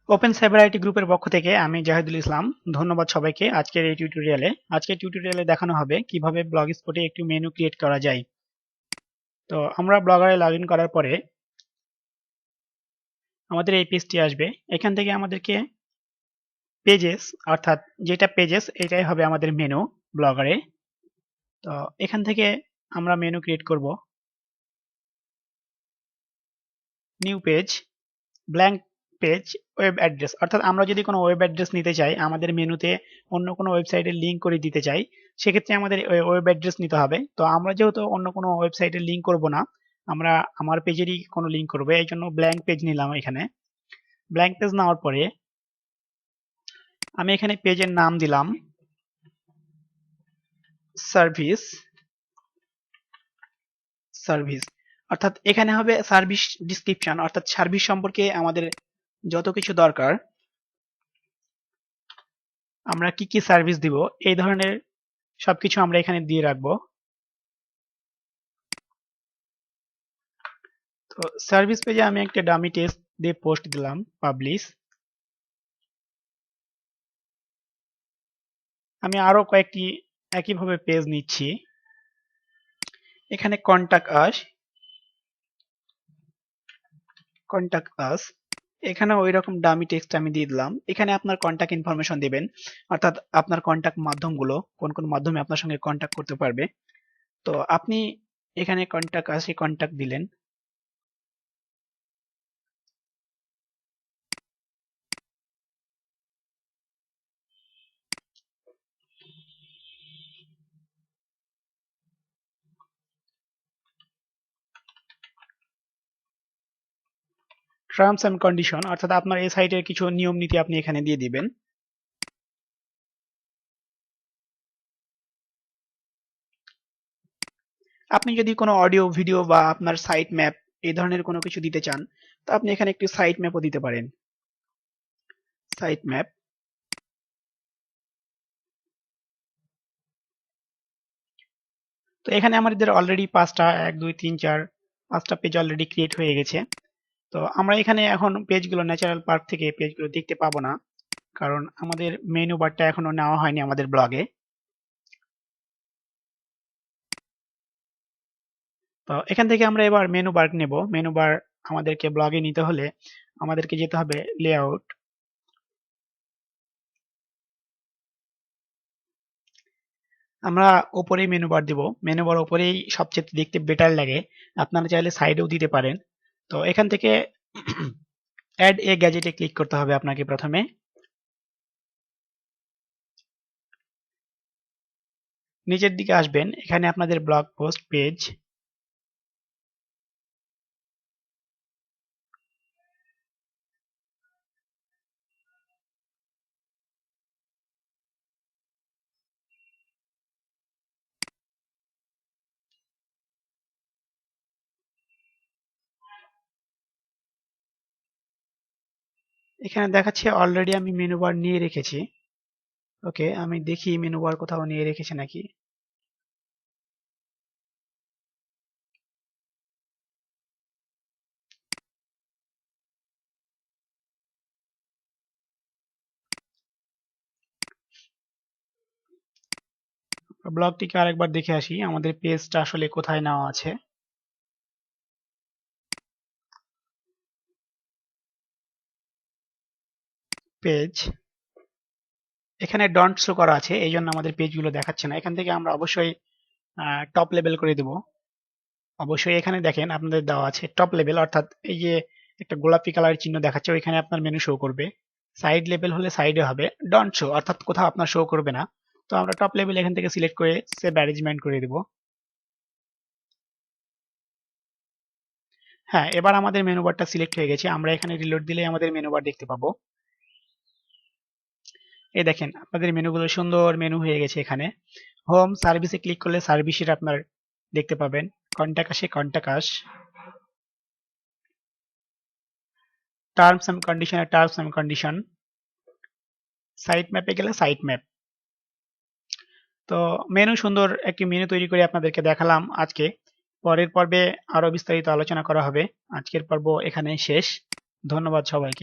Open cyber IT গ্রুপের পক্ষ থেকে আমি জাহিদুল ইসলাম। ধন্যবাদ সবাইকে। আজকের টিউটোরিয়ালে দেখানো হবে কিভাবে ব্লগ স্পটে একটি মেনু ক্রিয়েট করা যায়। তো আমরা ব্লগারে লগ ইন করার পরে আমাদের এই পেজটি আসবে। এখান থেকে আমাদেরকে পেজেস, অর্থাৎ যেটা পেজেস এটাই হবে আমাদের মেনু ব্লগারে। তো এখান থেকে আমরা মেনু ক্রিয়েট করব। New page, blank page, web address, অর্থাৎ আমরা যদি কোনো ওয়েব অ্যাড্রেস নিতে চাই, আমাদের মেনুতে অন্য কোনো ওয়েবসাইটের লিঙ্ক করে দিতে চাই, সেক্ষেত্রে আমাদের ওয়েব অ্যাড্রেস নিতে হবে। তো আমরা যেহেতু অন্য কোনো ওয়েবসাইটের লিঙ্ক করব না, আমরা আমার পেজেরই কোনো লিঙ্ক করবো, এই জন্য ব্ল্যাঙ্ক পেজ নিলাম। এখানে ব্ল্যাঙ্ক পেজ নেওয়ার পরে আমি এখানে পেজের নাম দিলাম সার্ভিস সার্ভিস অর্থাৎ এখানে হবে সার্ভিস ডিসক্রিপশন, অর্থাৎ সার্ভিস সম্পর্কে আমাদের যত কিছু দরকার, আমরা কি কি সার্ভিস দিব, এই ধরনের সবকিছু আমরা এখানে দিয়ে রাখবো। তো সার্ভিস পেজে আমি একটা ডামি টেক্সট দিয়ে পোস্ট দিলাম, পাবলিশ। আমি আরো কয়েকটি একইভাবে পেজ নিচ্ছি। এখানে কন্টাক্ট আস, এখানে ওই রকম ডামি টেক্সট আমি দিয়ে দিলাম। এখানে আপনার কন্টাক্ট ইনফরমেশন দিবেন, অর্থাৎ আপনার কন্টাক্ট মাধ্যমগুলো, কোন কোন মাধ্যমে আপনার সঙ্গে কন্টাক্ট করতে পারবে। তো আপনি এখানে কন্টাক্ট আসে কন্টাক্ট দিলেন। টার্মস এন্ড কন্ডিশন, অর্থাৎ আপনার এই সাইটের কিছু নিয়ম নীতি আপনি এখানে দিয়ে দিবেন। আপনি যদি কোনো অডিও ভিডিও বা আপনার সাইট ম্যাপ এই ধরনের কোনো কিছু দিতে চান, তো আপনি এখানে একটি সাইট ম্যাপও দিতে পারেন। Site map. তো এখানে আমাদের অলরেডি 5টা 1 2 3 4 5টা পেজ অলরেডি ক্রিয়েট হয়ে গেছে। তো আমরা এখানে এখন পেজগুলো ন্যাচারাল পার্ক থেকে পেজগুলো দেখতে পাবো না, কারণ আমাদের মেনু বারটা এখনো নেওয়া হয়নি আমাদের ব্লগে। তো এখান থেকে আমরা এবার মেনু বার নেব। মেনু বার আমাদেরকে ব্লগে নিতে হলে আমাদেরকে যেতে হবে লেআউট। আমরা ওপরেই মেনু বার দিব। মেনু বার ওপরেই সবচেয়ে দেখতে বেটার লাগে। আপনারা চাইলে সাইডেও দিতে পারেন। তো এখান থেকে অ্যাড এ গ্যাজেটে ক্লিক করতে হবে আপনাকে প্রথমে। নিচের দিকে আসবেন, এখানে আপনাদের ব্লগ পোস্ট পেজ, এখানে দেখাচ্ছে অলরেডি আমি মেনু বার নিয়ে রেখেছি। ওকে, আমি দেখি মেনু বার কোথাও নিয়ে রেখেছি নাকি। ব্লগটিকে আরেকবার দেখে আসি আমাদের পেজটা আসলে কোথায় নেওয়া আছে। পেজ, এখানে ডন্ট শো করা আছে, এই জন্য আমাদের পেজগুলো দেখাচ্ছে না। এখান থেকে আমরা অবশ্যই টপ লেভেল করে দেব। অবশ্যই এখানে দেখেন আপনাদের দেওয়া আছে টপ লেভেল, অর্থাৎ এই যে একটা গোলাপি কালারের চিহ্ন দেখাচ্ছে, ওইখানে আপনার মেনু শো করবে। সাইড লেভেল হলে সাইডে হবে, ডন্ট শো অর্থাৎ কোথাও আপনার শো করবে না। তো আমরা টপ লেভেল এখান থেকে সিলেক্ট করে সেভ অ্যারেঞ্জমেন্ট করে দেব। হ্যাঁ, এবার আমাদের মেনু বারটা সিলেক্ট হয়ে গেছে। আমরা এখানে রিলোড দিলে আমাদের মেনু বার দেখতে পাবো। এই দেখেন আপনাদের মেনুগুলো সুন্দর মেনু হয়ে গেছে। এখানে হোম সার্ভিসে ক্লিক করলে সার্ভিসের আপনার দেখতে পাবেন। কন্টাক্ট আসে কন্টাক্ট আস, টার্মস এন্ড কন্ডিশনে টার্মস এন্ড কন্ডিশন, সাইট ম্যাপে গেলে সাইট ম্যাপ। তো মেনু, সুন্দর একটি মেনু তৈরি করে আপনাদেরকে দেখালাম আজকে। পরের পর্বে আরো বিস্তারিত আলোচনা করা হবে। আজকের পর্ব এখানেই শেষ। ধন্যবাদ সবাইকে।